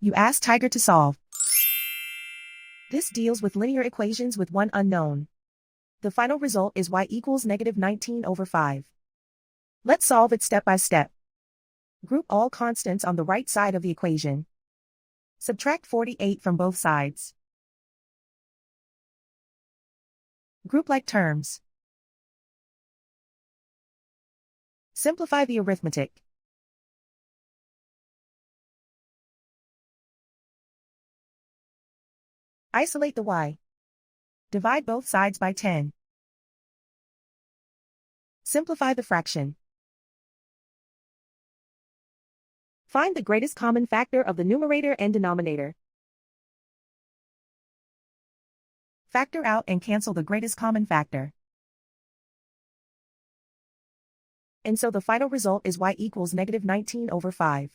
You ask Tiger to solve. This deals with linear equations with one unknown. The final result is y equals -19/5. Let's solve it step by step. Group all constants on the right side of the equation. Subtract 48 from both sides. Group like terms. Simplify the arithmetic. Isolate the y. Divide both sides by 10. Simplify the fraction. Find the greatest common factor of the numerator and denominator. Factor out and cancel the greatest common factor. And so the final result is y equals -19/5.